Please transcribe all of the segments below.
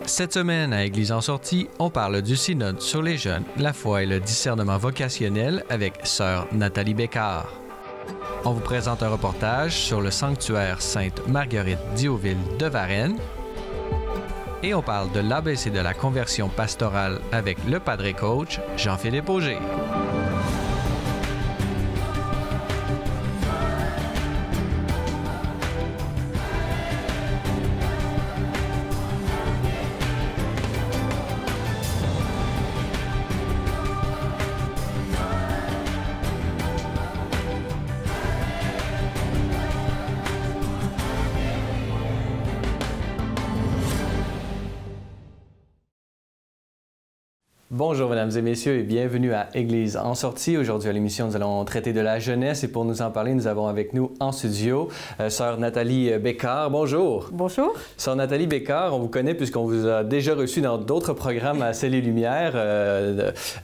Cette semaine, à Église en sortie, on parle du synode sur les jeunes, la foi et le discernement vocationnel avec sœur Nathalie Bécard. On vous présente un reportage sur le sanctuaire Sainte-Marguerite d'Héauville de Varennes. Et on parle de l'ABC de la conversion pastorale avec le padre coach Jean-Philippe Auger. Bonjour mesdames et messieurs et bienvenue à Église en sortie. Aujourd'hui à l'émission, nous allons traiter de la jeunesse et pour nous en parler, nous avons avec nous en studio sœur Nathalie Bécard. Bonjour. Bonjour. Sœur Nathalie Bécard, on vous connaît puisqu'on vous a déjà reçu dans d'autres programmes à Ciel et Lumière,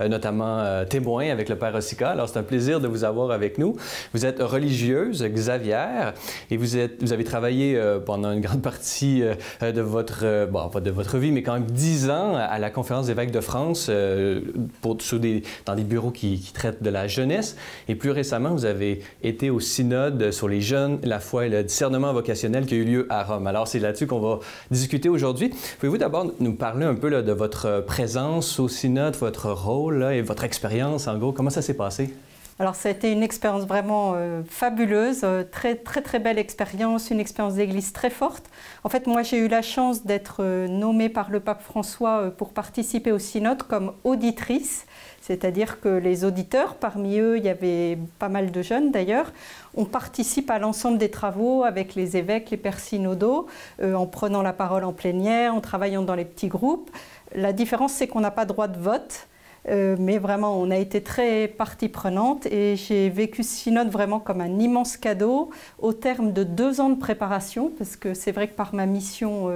notamment Témoins avec le Père Ossica. Alors c'est un plaisir de vous avoir avec nous. Vous êtes religieuse, Xavier, et vous avez travaillé pendant une grande partie de votre, pas de votre vie, mais quand même 10 ans à la Conférence des évêques de France, dans des bureaux qui traitent de la jeunesse. Et plus récemment, vous avez été au synode sur les jeunes, la foi et le discernement vocationnel qui a eu lieu à Rome. Alors, c'est là-dessus qu'on va discuter aujourd'hui. Pouvez-vous d'abord nous parler un peu là, de votre présence au synode, votre rôle là, et votre expérience, en gros? Comment ça s'est passé? Alors, ça a été une expérience vraiment fabuleuse, très belle expérience, une expérience d'église très forte. En fait, moi, j'ai eu la chance d'être nommée par le pape François pour participer au synode comme auditrice, c'est-à-dire que les auditeurs, parmi eux, il y avait pas mal de jeunes d'ailleurs, on participe à l'ensemble des travaux avec les évêques, les pères synodaux, en prenant la parole en plénière, en travaillant dans les petits groupes. La différence, c'est qu'on n'a pas droit de vote. Mais vraiment, on a été très partie prenante et j'ai vécu ce synode vraiment comme un immense cadeau au terme de 2 ans de préparation, parce que c'est vrai que par ma mission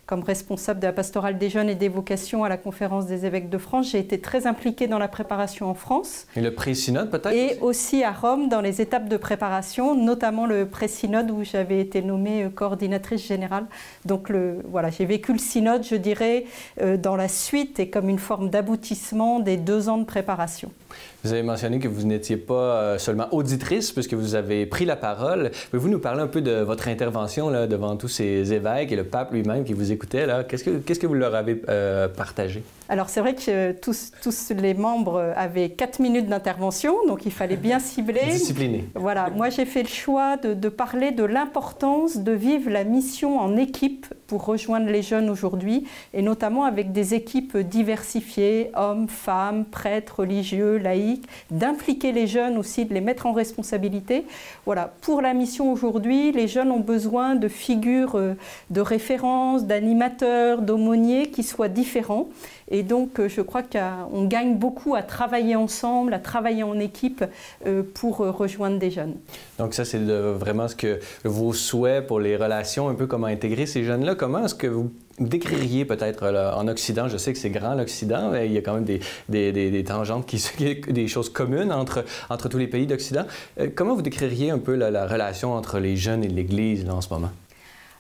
comme responsable de la pastorale des jeunes et des vocations à la Conférence des évêques de France, j'ai été très impliquée dans la préparation en France. Et le pré-synode peut-être? Et aussi à Rome dans les étapes de préparation, notamment le pré-synode où j'avais été nommée coordinatrice générale. Donc voilà, j'ai vécu le synode, je dirais, dans la suite et comme une forme d'aboutissement des 2 ans de préparation. Vous avez mentionné que vous n'étiez pas seulement auditrice, puisque vous avez pris la parole. Pouvez-vous nous parler un peu de votre intervention là, devant tous ces évêques et le pape lui-même qui vous écoutait? Qu'est-ce que vous leur avez partagé? Alors, c'est vrai que tous les membres avaient 4 minutes d'intervention, donc il fallait bien cibler. Discipliné. Voilà, moi j'ai fait le choix de parler de l'importance de vivre la mission en équipe pour rejoindre les jeunes aujourd'hui, et notamment avec des équipes diversifiées, hommes, femmes, prêtres, religieux, laïcs, d'impliquer les jeunes aussi, de les mettre en responsabilité. Voilà, pour la mission aujourd'hui, les jeunes ont besoin de figures de référence, d'animateurs, d'aumôniers qui soient différents. Et donc, je crois qu'on gagne beaucoup à travailler ensemble, à travailler en équipe pour rejoindre des jeunes. Donc ça, c'est vraiment ce que vos souhaits pour les relations, un peu comment intégrer ces jeunes-là. Comment est-ce que vous décririez peut-être en Occident, je sais que c'est grand l'Occident, mais il y a quand même des tangentes, des choses communes entre tous les pays d'Occident. Comment vous décririez un peu la relation entre les jeunes et l'Église là, en ce moment?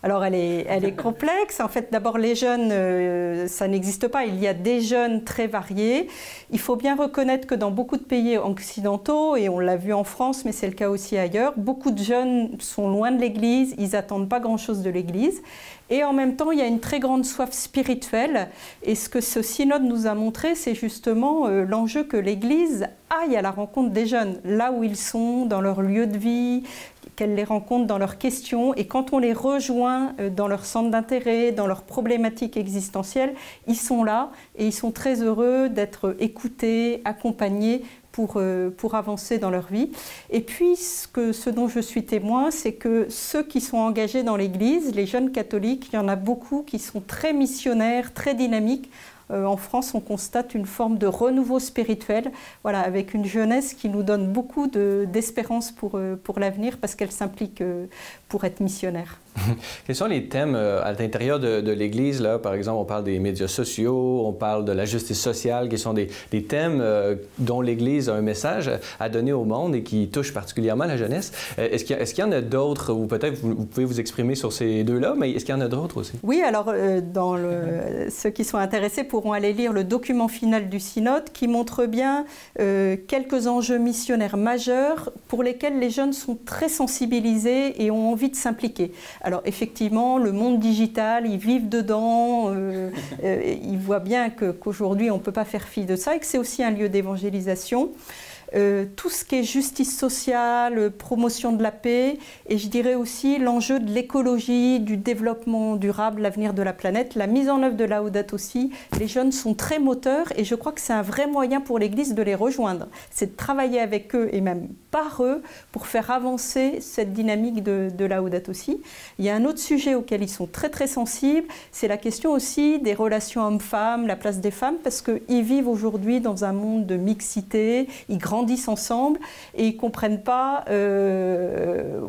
Alors, elle est complexe. En fait, d'abord, les jeunes, ça n'existe pas. Il y a des jeunes très variés. Il faut bien reconnaître que dans beaucoup de pays occidentaux, et on l'a vu en France, mais c'est le cas aussi ailleurs, beaucoup de jeunes sont loin de l'Église, ils n'attendent pas grand-chose de l'Église. Et en même temps, il y a une très grande soif spirituelle. Et ce que ce synode nous a montré, c'est justement l'enjeu que l'Église aille à la rencontre des jeunes, là où ils sont, dans leur lieu de vie, qu'elle les rencontre dans leurs questions. Et quand on les rejoint dans leur centre d'intérêt, dans leurs problématiques existentielles, ils sont là et ils sont très heureux d'être écoutés, accompagnés pour avancer dans leur vie. Et puis, ce dont je suis témoin, c'est que ceux qui sont engagés dans l'Église, les jeunes catholiques, il y en a beaucoup qui sont très missionnaires, très dynamiques. En France, on constate une forme de renouveau spirituel, voilà, avec une jeunesse qui nous donne beaucoup d'espérance pour l'avenir parce qu'elle s'implique pour être missionnaire. Quels sont les thèmes à l'intérieur de l'Église, là? Par exemple, on parle des médias sociaux, on parle de la justice sociale, qui sont des thèmes dont l'Église a un message à donner au monde et qui touchent particulièrement la jeunesse. Est-ce qu'il y en a d'autres, ou peut-être vous pouvez vous exprimer sur ces deux-là, mais est-ce qu'il y en a d'autres aussi? Oui, alors ceux qui sont intéressés pourront aller lire le document final du synode qui montre bien quelques enjeux missionnaires majeurs pour lesquels les jeunes sont très sensibilisés et ont envie de s'impliquer. Alors effectivement, le monde digital, ils vivent dedans, ils voient bien qu'aujourd'hui on ne peut pas faire fi de ça et que c'est aussi un lieu d'évangélisation. Tout ce qui est justice sociale, promotion de la paix, et je dirais aussi l'enjeu de l'écologie, du développement durable, l'avenir de la planète, la mise en œuvre de Laudato Si. Les jeunes sont très moteurs et je crois que c'est un vrai moyen pour l'Église de les rejoindre. C'est de travailler avec eux et même par eux pour faire avancer cette dynamique de Laudato Si. Il y a un autre sujet auquel ils sont très très sensibles, c'est la question aussi des relations hommes-femmes, la place des femmes, parce qu'ils vivent aujourd'hui dans un monde de mixité, ils grandissent ensemble et ils ne comprennent pas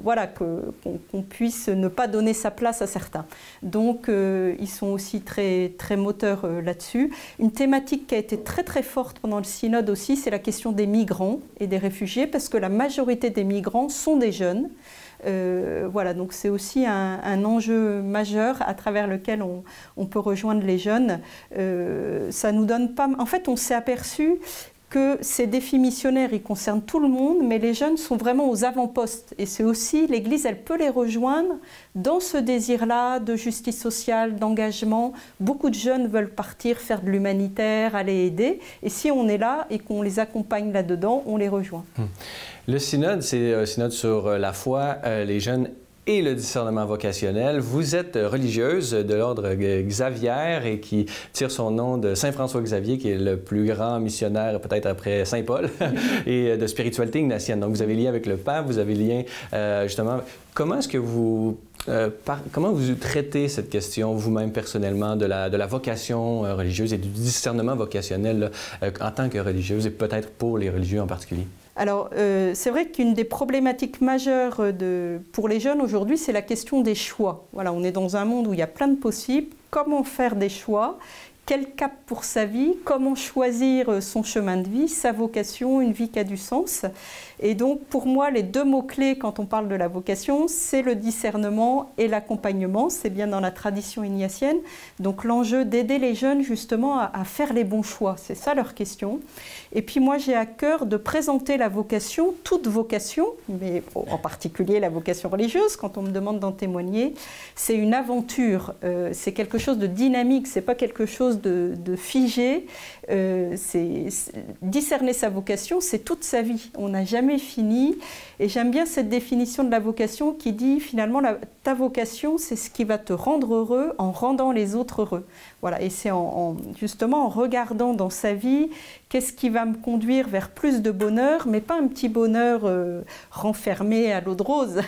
voilà, qu'on puisse ne pas donner sa place à certains. Donc ils sont aussi très, très moteurs là-dessus. Une thématique qui a été très très forte pendant le synode aussi, c'est la question des migrants et des réfugiés, parce que la majorité des migrants sont des jeunes. Voilà, donc c'est aussi un enjeu majeur à travers lequel on peut rejoindre les jeunes. Ça nous donne pas... En fait, on s'est aperçu que ces défis missionnaires, ils concernent tout le monde, mais les jeunes sont vraiment aux avant-postes. Et c'est aussi, l'Église, elle peut les rejoindre dans ce désir-là de justice sociale, d'engagement. Beaucoup de jeunes veulent partir faire de l'humanitaire, aller aider. Et si on est là et qu'on les accompagne là-dedans, on les rejoint. Le synode, c'est un synode sur la foi, les jeunes et le discernement vocationnel. Vous êtes religieuse de l'ordre Xavier et qui tire son nom de Saint François Xavier, qui est le plus grand missionnaire, peut-être après Saint Paul, et de spiritualité ignatienne. Donc, vous avez lien avec le pape, vous avez lien, justement... Comment est-ce que comment vous traitez cette question vous-même personnellement de la vocation religieuse et du discernement vocationnel là, en tant que religieuse et peut-être pour les religieux en particulier? Alors, c'est vrai qu'une des problématiques majeures pour les jeunes aujourd'hui, c'est la question des choix. Voilà, on est dans un monde où il y a plein de possibles. Comment faire des choix ? Quel cap pour sa vie? Comment choisir son chemin de vie, sa vocation, une vie qui a du sens? Et donc, pour moi, les deux mots-clés quand on parle de la vocation, c'est le discernement et l'accompagnement. C'est bien dans la tradition ignatienne. Donc, l'enjeu d'aider les jeunes, justement, à faire les bons choix. C'est ça leur question. Et puis, moi, j'ai à cœur de présenter la vocation, toute vocation, mais en particulier la vocation religieuse, quand on me demande d'en témoigner. C'est une aventure. C'est quelque chose de dynamique. C'est pas quelque chose de figé. Discerner sa vocation, c'est toute sa vie. On n'a jamais fini. Et j'aime bien cette définition de la vocation qui dit finalement ta vocation, c'est ce qui va te rendre heureux en rendant les autres heureux. Voilà. Et c'est justement en regardant dans sa vie qu'est-ce qui va me conduire vers plus de bonheur, mais pas un petit bonheur renfermé à l'eau de rose.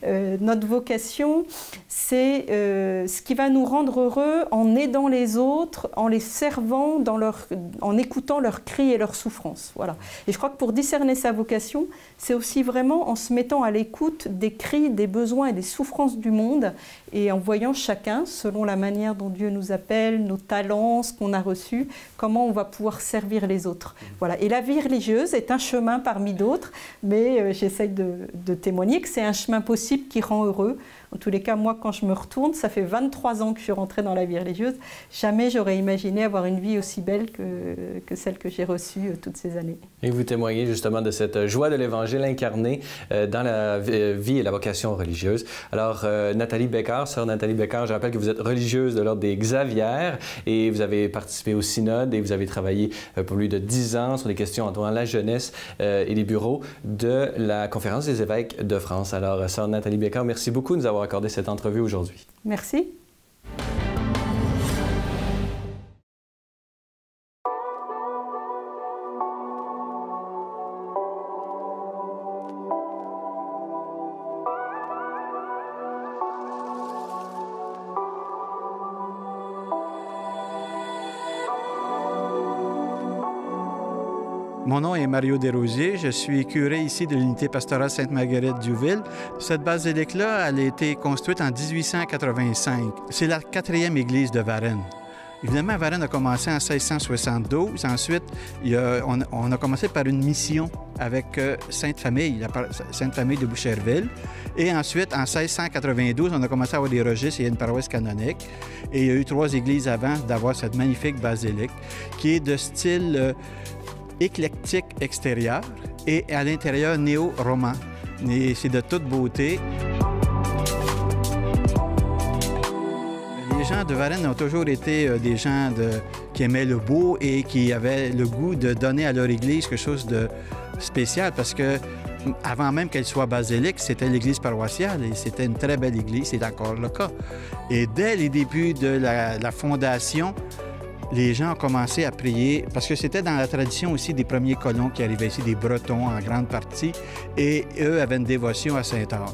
Notre vocation, c'est ce qui va nous rendre heureux en aidant les autres, en les servant, en écoutant leurs cris et leurs souffrances. Voilà. Et je crois que pour discerner sa vocation, c'est aussi vraiment en se mettant à l'écoute des cris, des besoins et des souffrances du monde et en voyant chacun, selon la manière dont Dieu nous appelle, nos talents, ce qu'on a reçu, comment on va pouvoir servir les autres. Voilà. Et la vie religieuse est un chemin parmi d'autres, mais j'essaye de témoigner que c'est un chemin possible qui rend heureux. En tous les cas, moi, quand je me retourne, ça fait 23 ans que je suis rentrée dans la vie religieuse. Jamais j'aurais imaginé avoir une vie aussi belle que celle que j'ai reçue toutes ces années. Et vous témoignez justement de cette joie de l'Évangile incarnée dans la vie et la vocation religieuse. Alors, Nathalie Becker, sœur Nathalie Becker, je rappelle que vous êtes religieuse de l'ordre des Xavières et vous avez participé au synode et vous avez travaillé pour plus de 10 ans sur les questions entourant la jeunesse et les bureaux de la Conférence des évêques de France. Alors, sœur Nathalie Becker, merci beaucoup de nous avoir accordé cette entrevue aujourd'hui. Merci. Mon nom est Mario Desrosiers, je suis curé ici de l'unité pastorale Sainte-Marguerite-Diouville. Cette basilique-là, elle a été construite en 1885. C'est la 4e église de Varennes. Évidemment, Varennes a commencé en 1672. Ensuite, on a commencé par une mission avec Sainte-Famille, la Sainte-Famille de Boucherville. Et ensuite, en 1692, on a commencé à avoir des registres et une paroisse canonique. Et il y a eu 3 églises avant d'avoir cette magnifique basilique qui est de style éclectique extérieur et à l'intérieur néo-roman. C'est de toute beauté. Les gens de Varennes ont toujours été des gens qui aimaient le beau et qui avaient le goût de donner à leur église quelque chose de spécial parce que avant même qu'elle soit basilique, c'était l'église paroissiale et c'était une très belle église, c'est encore le cas. Et dès les débuts de la fondation, les gens ont commencé à prier, parce que c'était dans la tradition aussi des premiers colons qui arrivaient ici, des Bretons en grande partie, et eux avaient une dévotion à Saint-Anne.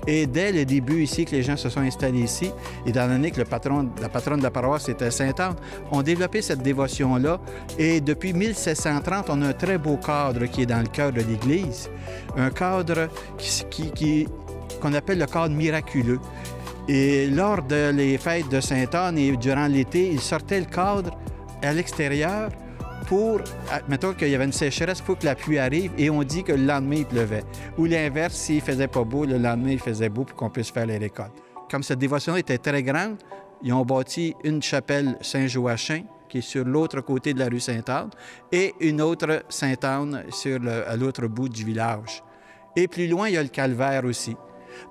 Et dès le début ici, que les gens se sont installés ici, étant donné que la patronne de la paroisse était Saint-Anne, ont développé cette dévotion-là. Et depuis 1730, on a un très beau cadre qui est dans le cœur de l'Église, un cadre qu'on appelle le cadre miraculeux. Et lors des fêtes de Sainte-Anne et durant l'été, ils sortaient le cadre à l'extérieur pour, mettons qu'il y avait une sécheresse, pour que la pluie arrive et on dit que le lendemain, il pleuvait. Ou l'inverse, s'il faisait pas beau, le lendemain, il faisait beau pour qu'on puisse faire les récoltes. Comme cette dévotion était très grande, ils ont bâti une chapelle Saint-Joachim qui est sur l'autre côté de la rue Sainte-Anne et une autre Sainte-Anne à l'autre bout du village. Et plus loin, il y a le calvaire aussi.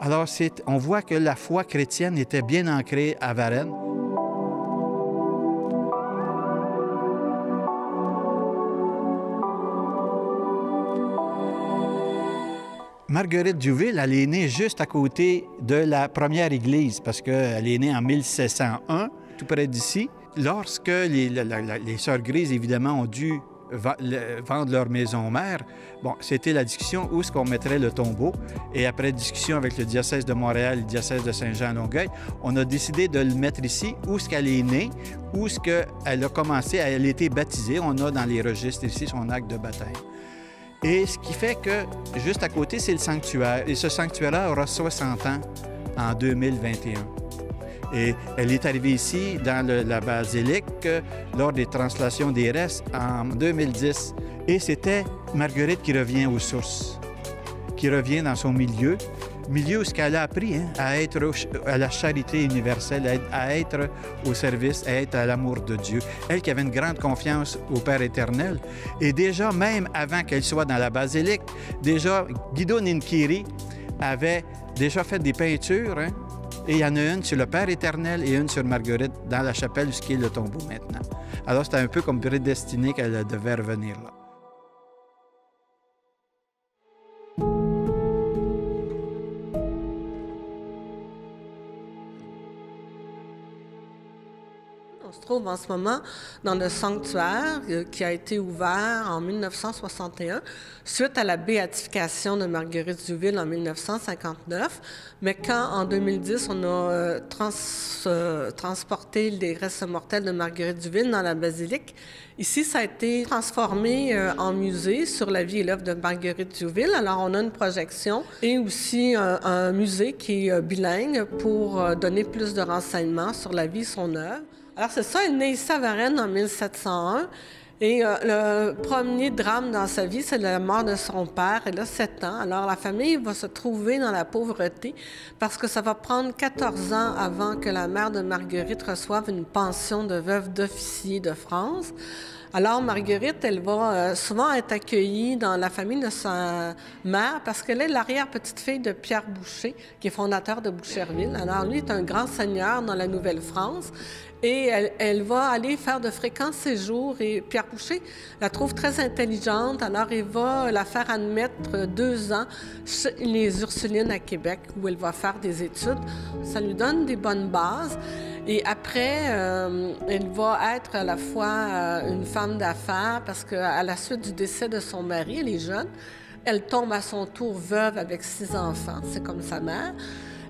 Alors, on voit que la foi chrétienne était bien ancrée à Varennes. Marguerite-Diouville, elle est née juste à côté de la première église, parce qu'elle est née en 1701, tout près d'ici. Lorsque les Sœurs Grises, évidemment, ont dû vendre leur maison mère, bon, c'était la discussion où est-ce qu'on mettrait le tombeau. Et après discussion avec le diocèse de Montréal et le diocèse de Saint-Jean-Longueuil, on a décidé de le mettre ici, où est-ce qu'elle est née, où est-ce qu'elle a commencé, elle a été baptisée. On a dans les registres ici son acte de baptême. Et ce qui fait que, juste à côté, c'est le sanctuaire. Et ce sanctuaire-là aura 60 ans en 2021. Et elle est arrivée ici, dans la basilique, lors des translations des restes en 2010. Et c'était Marguerite qui revient aux sources, qui revient dans son milieu où ce qu'elle a appris, à être à la charité universelle, à être au service, à être à l'amour de Dieu. Elle qui avait une grande confiance au Père éternel. Et déjà, même avant qu'elle soit dans la basilique, déjà, Guido Ninchiri avait déjà fait des peintures, et il y en a une sur le Père éternel et une sur Marguerite dans la chapelle, ce qui est le tombeau maintenant. Alors, c'était un peu comme prédestiné qu'elle devait revenir là. On se trouve en ce moment dans le sanctuaire qui a été ouvert en 1961 suite à la béatification de Marguerite-Diouville en 1959. Mais quand, en 2010, on a transporté les restes mortels de Marguerite-Diouville dans la basilique, ici, ça a été transformé en musée sur la vie et l'œuvre de Marguerite-Diouville. Alors, on a une projection et aussi un musée qui est bilingue pour donner plus de renseignements sur la vie et son œuvre. Alors, c'est ça, elle est née ici à Varennes en 1701. Et le premier drame dans sa vie, c'est la mort de son père. Elle a 7 ans. Alors, la famille va se trouver dans la pauvreté parce que ça va prendre 14 ans avant que la mère de Marguerite reçoive une pension de veuve d'officier de France. Alors, Marguerite, elle va souvent être accueillie dans la famille de sa mère parce qu'elle est l'arrière-petite-fille de Pierre Boucher, qui est fondateur de Boucherville. Alors, lui est un grand seigneur dans la Nouvelle-France. Et elle va aller faire de fréquents séjours et Pierre Boucher la trouve très intelligente, alors il va la faire admettre 2 ans chez les Ursulines à Québec où elle va faire des études. Ça lui donne des bonnes bases et après, elle va être à la fois une femme d'affaires parce qu'à la suite du décès de son mari, elle est jeune, elle tombe à son tour veuve avec 6 enfants, c'est comme sa mère.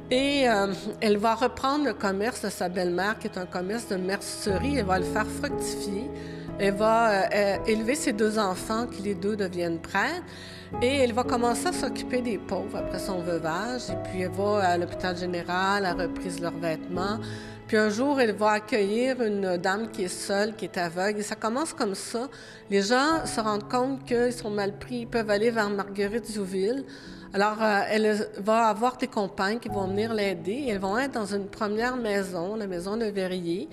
Et elle va reprendre le commerce de sa belle-mère, qui est un commerce de mercerie. Elle va le faire fructifier. Elle va élever ses 2 enfants, qui les 2 deviennent prêtres. Et elle va commencer à s'occuper des pauvres après son veuvage. Et puis, elle va à l'hôpital général, elle reprise leurs vêtements. Puis un jour, elle va accueillir une dame qui est seule, qui est aveugle. Et ça commence comme ça. Les gens se rendent compte qu'ils sont mal pris. Ils peuvent aller vers Marguerite-Diouville. Alors, elle va avoir des compagnes qui vont venir l'aider. Elles vont être dans une première maison, la maison de Verrier.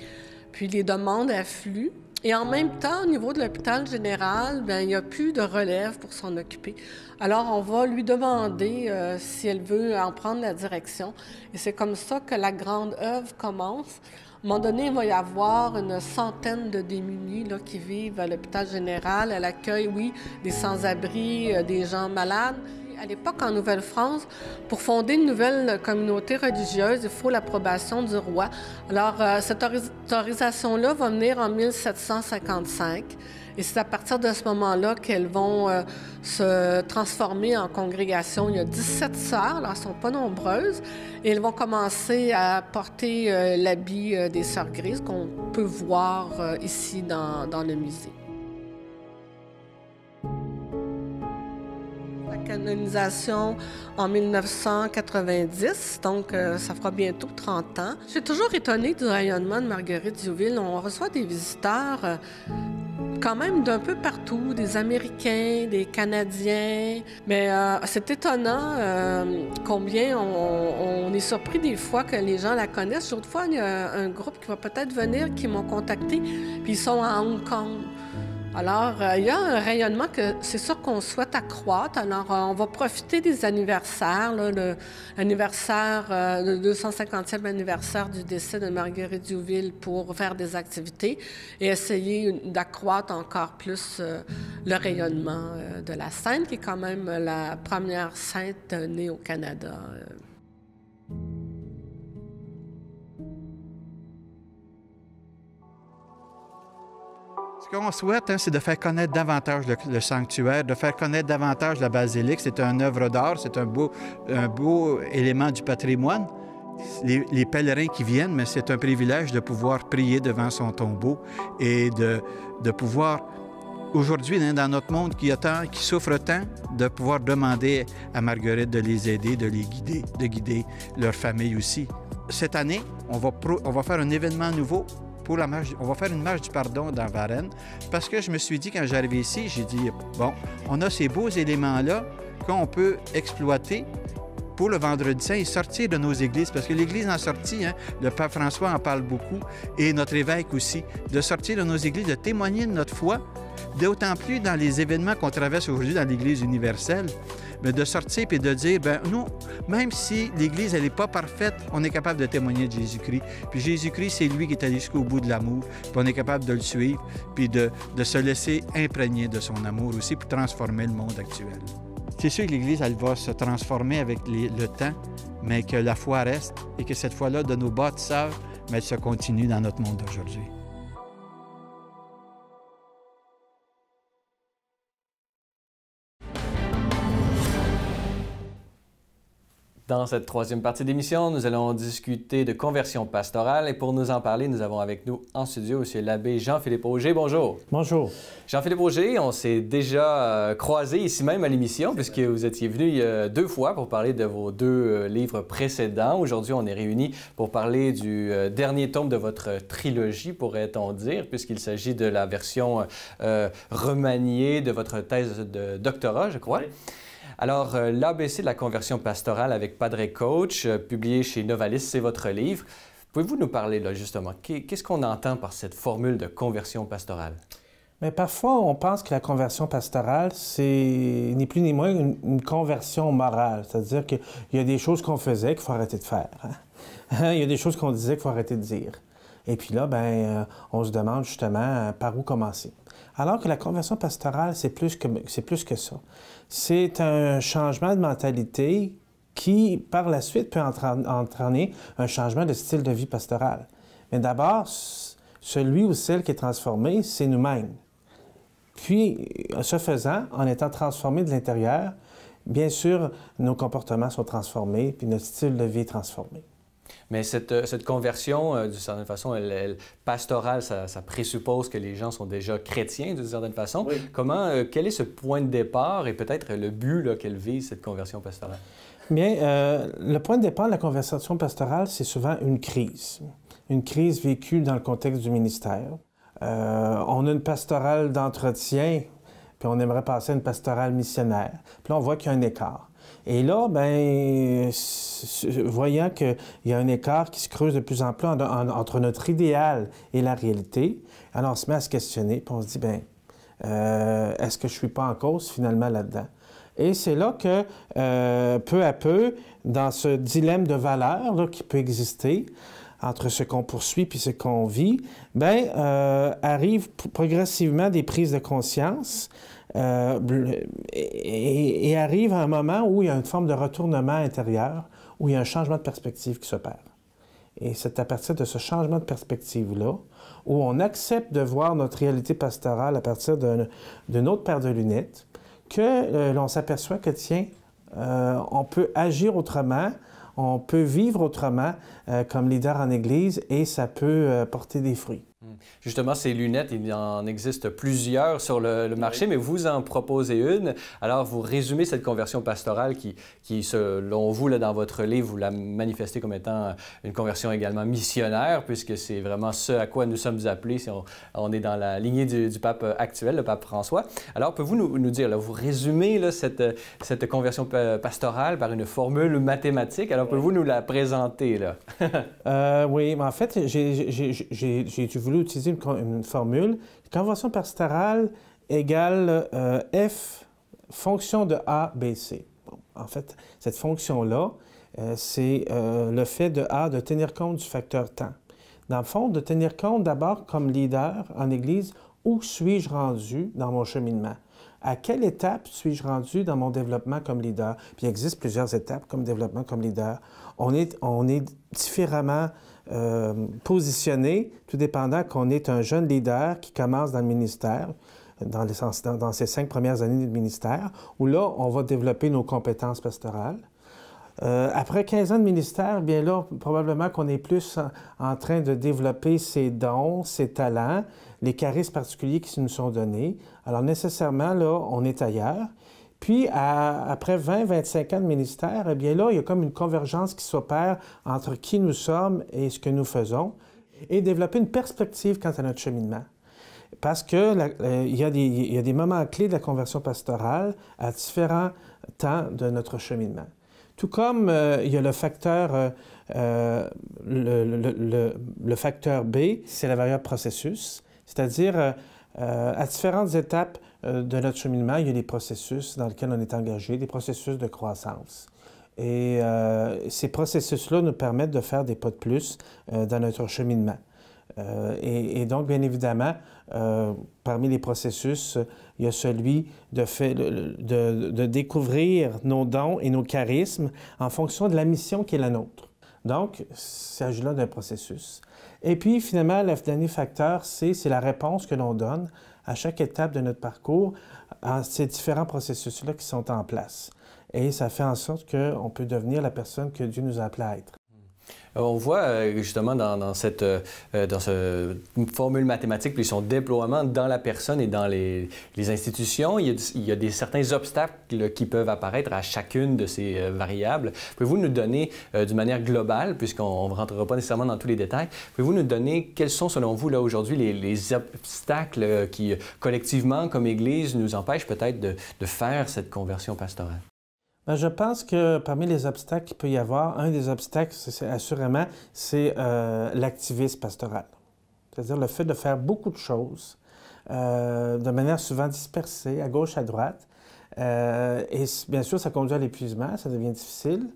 Puis les demandes affluent. Et en même temps, au niveau de l'hôpital général, bien, il n'y a plus de relève pour s'en occuper. Alors, on va lui demander si elle veut en prendre la direction. Et c'est comme ça que la grande œuvre commence. À un moment donné, il va y avoir une centaine de démunis là, qui vivent à l'hôpital général. Elle accueille, oui, des sans-abri, des gens malades. À l'époque, en Nouvelle-France, pour fonder une nouvelle communauté religieuse, il faut l'approbation du roi. Alors, cette autorisation-là va venir en 1755. Et c'est à partir de ce moment-là qu'elles vont se transformer en congrégation. Il y a 17 sœurs, alors elles ne sont pas nombreuses, et elles vont commencer à porter l'habit des sœurs grises qu'on peut voir ici dans le musée. Canonisation en 1990, donc ça fera bientôt 30 ans. Je suis toujours étonnée du rayonnement de Marguerite-Diouville. On reçoit des visiteurs quand même d'un peu partout, des Américains, des Canadiens, mais c'est étonnant combien on est surpris des fois que les gens la connaissent. D'autres fois, il y a un groupe qui va peut-être venir, qui m'ont contacté, puis ils sont à Hong Kong. Alors, il y a un rayonnement que c'est sûr qu'on souhaite accroître. Alors, on va profiter des anniversaires, l'anniversaire, le 250e anniversaire du décès de Marguerite-Diouville pour faire des activités et essayer d'accroître encore plus le rayonnement de la sainte, qui est quand même la première sainte née au Canada. Ce qu'on souhaite, c'est de faire connaître davantage le sanctuaire, de faire connaître davantage la basilique. C'est une œuvre d'art, c'est un beau élément du patrimoine. Les pèlerins qui viennent, mais c'est un privilège de pouvoir prier devant son tombeau et de pouvoir, aujourd'hui, dans notre monde qui souffre tant, de pouvoir demander à Marguerite de les aider, de les guider, de guider leur famille aussi. Cette année, on va faire un événement nouveau. Pour la marche, on va faire une marche du pardon dans Varennes, parce que je me suis dit, quand j'arrivais ici, j'ai dit, bon, on a ces beaux éléments-là qu'on peut exploiter pour le Vendredi Saint et sortir de nos églises, parce que l'Église en sortit, le pape François en parle beaucoup, et notre évêque aussi, de sortir de nos églises, de témoigner de notre foi, d'autant plus dans les événements qu'on traverse aujourd'hui dans l'Église universelle, mais de sortir et de dire, bien, nous, même si l'Église, elle n'est pas parfaite, on est capable de témoigner de Jésus-Christ. Puis Jésus-Christ, c'est lui qui est allé jusqu'au bout de l'amour, puis on est capable de le suivre, puis de se laisser imprégner de son amour aussi pour transformer le monde actuel. C'est sûr que l'Église, elle va se transformer avec le temps, mais que la foi reste et que cette foi-là de nos bâtisseurs, mais elle se continue dans notre monde d'aujourd'hui. Dans cette troisième partie d'émission, nous allons discuter de conversion pastorale et pour nous en parler, nous avons avec nous en studio M. l'abbé Jean-Philippe Auger. Bonjour. Bonjour. Jean-Philippe Auger, on s'est déjà croisés ici même à l'émission puisque vous étiez venu il y a 2 fois pour parler de vos 2 livres précédents. Aujourd'hui, on est réunis pour parler du dernier tome de votre trilogie, pourrait-on dire, puisqu'il s'agit de la version remaniée de votre thèse de doctorat, je crois. Oui. Alors, l'ABC de la conversion pastorale avec Padre Coach, publié chez Novalis, c'est votre livre. Pouvez-vous nous parler, là, justement, qu'est-ce qu'on entend par cette formule de conversion pastorale? Mais parfois, on pense que la conversion pastorale, c'est ni plus ni moins une conversion morale. C'est-à-dire qu'il y a des choses qu'on faisait qu'il faut arrêter de faire. Il y a des choses qu'on disait qu'il faut arrêter de dire. Et puis là, on se demande justement par où commencer. Alors que la conversion pastorale, c'est plus que ça. C'est un changement de mentalité qui, par la suite, peut entraîner un changement de style de vie pastoral. Mais d'abord, celui ou celle qui est transformé, c'est nous-mêmes. Puis, ce faisant, en étant transformé de l'intérieur, bien sûr, nos comportements sont transformés, puis notre style de vie est transformé. Mais cette conversion, d'une certaine façon, pastorale, ça présuppose que les gens sont déjà chrétiens, d'une certaine façon. Oui. Quel est ce point de départ et peut-être le but qu'elle vise, cette conversion pastorale? Bien, le point de départ de la conversion pastorale, c'est souvent une crise vécue dans le contexte du ministère. On a une pastorale d'entretien, puis on aimerait passer à une pastorale missionnaire. Puis là, on voit qu'il y a un écart. Et là, bien, voyant qu'il y a un écart qui se creuse de plus en plus entre notre idéal et la réalité, alors on se met à se questionner, puis on se dit, bien, est-ce que je ne suis pas en cause finalement là-dedans? Et c'est là que, peu à peu, dans ce dilemme de valeurs là, qui peut exister entre ce qu'on poursuit puis ce qu'on vit, bien, arrivent progressivement des prises de conscience et arrive un moment où il y a une forme de retournement intérieur, où il y a un changement de perspective qui s'opère. Et c'est à partir de ce changement de perspective-là, où on accepte de voir notre réalité pastorale à partir d'une autre paire de lunettes, que l'on s'aperçoit que, tiens, on peut agir autrement, on peut vivre autrement comme leader en Église et ça peut porter des fruits. Justement, ces lunettes, il en existe plusieurs sur le marché, mais vous en proposez une. Alors, vous résumez cette conversion pastorale qui selon vous, là, dans votre livre, vous la manifestez comme étant une conversion également missionnaire, puisque c'est vraiment ce à quoi nous sommes appelés si on est dans la lignée du pape actuel, le pape François. Alors, pouvez-vous nous dire, là, vous résumez là, cette conversion pastorale par une formule mathématique. Alors, pouvez-vous nous la présenter, là? Oui, mais en fait, j'ai voulu utiliser une formule. Conversion pastorale égale F, fonction de A, B, C. Bon, en fait, cette fonction-là, c'est le fait de A de tenir compte du facteur temps. Dans le fond, de tenir compte d'abord comme leader en Église, où suis-je rendu dans mon cheminement? À quelle étape suis-je rendu dans mon développement comme leader? Puis il existe plusieurs étapes comme développement comme leader. On est différemment positionné, tout dépendant qu'on est un jeune leader qui commence dans le ministère, dans ses 5 premières années de ministère, où là, on va développer nos compétences pastorales. Après 15 ans de ministère, bien là, probablement qu'on est plus en train de développer ses dons, ses talents, les charismes particuliers qui nous sont donnés. Alors nécessairement, là, on est ailleurs. Puis, après 20-25 ans de ministère, eh bien là, il y a comme une convergence qui s'opère entre qui nous sommes et ce que nous faisons, et développer une perspective quant à notre cheminement. Parce que il y a des moments clés de la conversion pastorale à différents temps de notre cheminement. Tout comme il y a le facteur, le facteur B, c'est la variable processus, c'est-à-dire à différentes étapes de notre cheminement, il y a des processus dans lesquels on est engagé, des processus de croissance. Et ces processus-là nous permettent de faire des pas de plus dans notre cheminement. Et donc, bien évidemment, parmi les processus, il y a celui de découvrir nos dons et nos charismes en fonction de la mission qui est la nôtre. Donc, il s'agit là d'un processus. Et puis, finalement, le dernier facteur, c'est la réponse que l'on donne à chaque étape de notre parcours à ces différents processus-là qui sont en place. Et ça fait en sorte qu'on peut devenir la personne que Dieu nous a appelé à être. On voit justement dans cette formule mathématique puis son déploiement dans la personne et dans les institutions, il y a certains obstacles qui peuvent apparaître à chacune de ces variables. Pouvez-vous nous donner, d'une manière globale, puisqu'on ne rentrera pas nécessairement dans tous les détails, pouvez-vous nous donner quels sont, selon vous, là aujourd'hui, les obstacles qui, collectivement, comme Église, nous empêchent peut-être de faire cette conversion pastorale? Bien, je pense que parmi les obstacles qu'il peut y avoir, un des obstacles, assurément, c'est l'activisme pastoral. C'est-à-dire le fait de faire beaucoup de choses de manière souvent dispersée, à gauche, à droite. Et bien sûr, ça conduit à l'épuisement, ça devient difficile.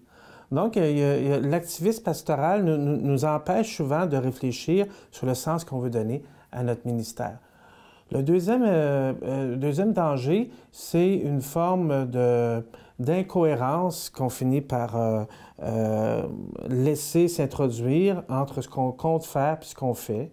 Donc, l'activisme pastoral nous empêche souvent de réfléchir sur le sens qu'on veut donner à notre ministère. Le deuxième danger, c'est une forme d'incohérence qu'on finit par laisser s'introduire entre ce qu'on compte faire et ce qu'on fait.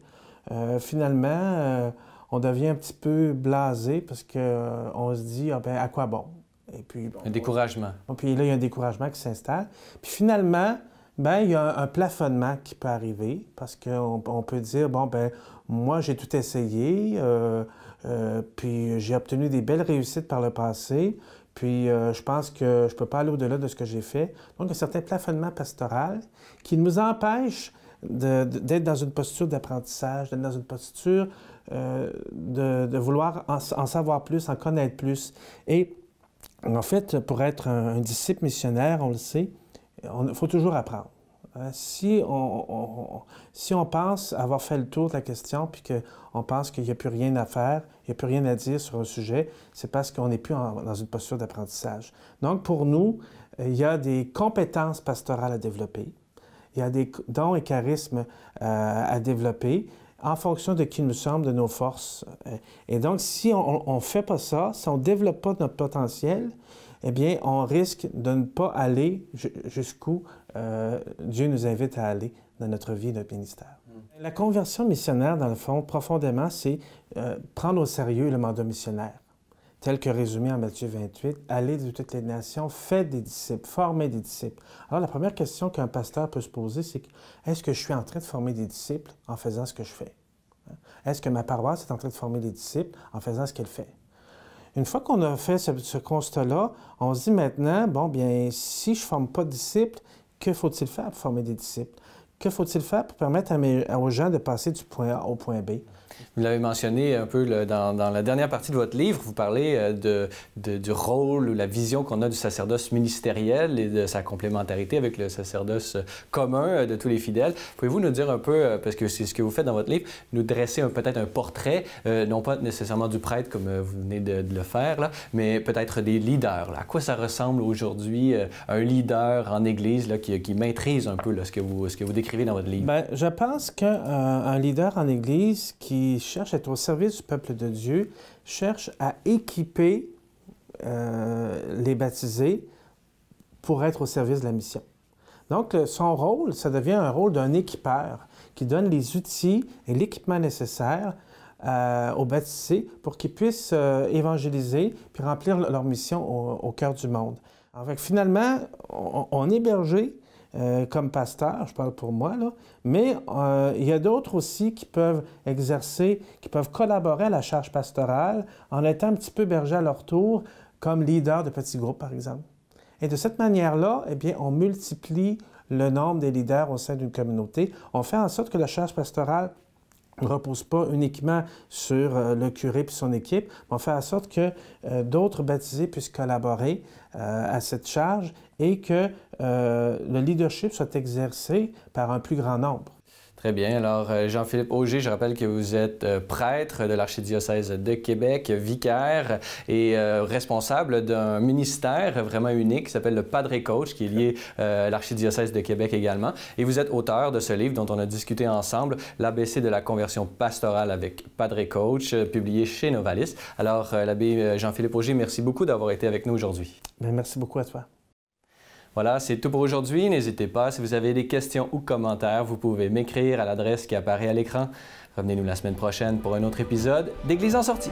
Finalement, on devient un petit peu blasé parce qu'on se dit ah, ben, à quoi bon? Et puis, bon, un découragement. Puis là, il y a un découragement qui s'installe. Puis finalement, bien, il y a un plafonnement qui peut arriver parce qu'on peut dire, bon, ben moi, j'ai tout essayé, puis j'ai obtenu des belles réussites par le passé, puis je pense que je ne peux pas aller au-delà de ce que j'ai fait. Donc, il y a certains plafonnements pastoraux qui nous empêchent d'être dans une posture d'apprentissage, d'être dans une posture de vouloir en savoir plus, en connaître plus. Et en fait, pour être un disciple missionnaire, on le sait, il faut toujours apprendre. Si on pense avoir fait le tour de la question, puis qu'on pense qu'il n'y a plus rien à faire, il n'y a plus rien à dire sur un sujet, c'est parce qu'on n'est plus dans une posture d'apprentissage. Donc, pour nous, il y a des compétences pastorales à développer, il y a des dons et charismes à développer en fonction de qui nous sommes, de nos forces. Et donc, si on ne fait pas ça, si on ne développe pas notre potentiel, eh bien, on risque de ne pas aller jusqu'où Dieu nous invite à aller dans notre vie et notre ministère. La conversion missionnaire, dans le fond, profondément, c'est prendre au sérieux le mandat missionnaire, tel que résumé en Matthieu 28, « Allez de toutes les nations, faites des disciples, formez des disciples. » Alors, la première question qu'un pasteur peut se poser, c'est est-ce que je suis en train de former des disciples en faisant ce que je fais? Est-ce que ma paroisse est en train de former des disciples en faisant ce qu'elle fait? Une fois qu'on a fait ce constat-là, on se dit maintenant, bon, bien, si je ne forme pas de disciples, que faut-il faire pour former des disciples? Que faut-il faire pour permettre aux gens de passer du point A au point B? Vous l'avez mentionné un peu dans la dernière partie de votre livre, vous parlez du rôle ou la vision qu'on a du sacerdoce ministériel et de sa complémentarité avec le sacerdoce commun de tous les fidèles. Pouvez-vous nous dire un peu, parce que c'est ce que vous faites dans votre livre, nous dresser peut-être un portrait, non pas nécessairement du prêtre comme vous venez de le faire, là, mais peut-être des leaders. Là. À quoi ça ressemble aujourd'hui un leader en Église là, qui maîtrise un peu là, ce que vous décrivez dans votre livre? Bien, je pense qu'un leader en Église qui cherche à être au service du peuple de Dieu, cherche à équiper les baptisés pour être au service de la mission. Donc, son rôle, ça devient un rôle d'un équipeur qui donne les outils et l'équipement nécessaire aux baptisés pour qu'ils puissent évangéliser puis remplir leur mission au cœur du monde. Alors, finalement, on est berger comme pasteur, je parle pour moi, là, mais il y a d'autres aussi qui peuvent exercer, qui peuvent collaborer à la charge pastorale en étant un petit peu berger à leur tour, comme leader de petits groupes, par exemple. Et de cette manière-là, eh bien, on multiplie le nombre des leaders au sein d'une communauté. On fait en sorte que la charge pastorale ne repose pas uniquement sur le curé et son équipe, mais on fait en sorte que d'autres baptisés puissent collaborer à cette charge et que le leadership soit exercé par un plus grand nombre. Très bien. Alors, Jean-Philippe Auger, je rappelle que vous êtes prêtre de l'archidiocèse de Québec, vicaire et responsable d'un ministère vraiment unique qui s'appelle le Padre Coach, qui est lié à l'archidiocèse de Québec également. Et vous êtes auteur de ce livre dont on a discuté ensemble, l'ABC de la conversion pastorale avec Padre Coach, publié chez Novalis. Alors, l'abbé Jean-Philippe Auger, merci beaucoup d'avoir été avec nous aujourd'hui. Bien, merci beaucoup à toi. Voilà, c'est tout pour aujourd'hui. N'hésitez pas, si vous avez des questions ou commentaires, vous pouvez m'écrire à l'adresse qui apparaît à l'écran. Revenez-nous la semaine prochaine pour un autre épisode d'Église en sortie.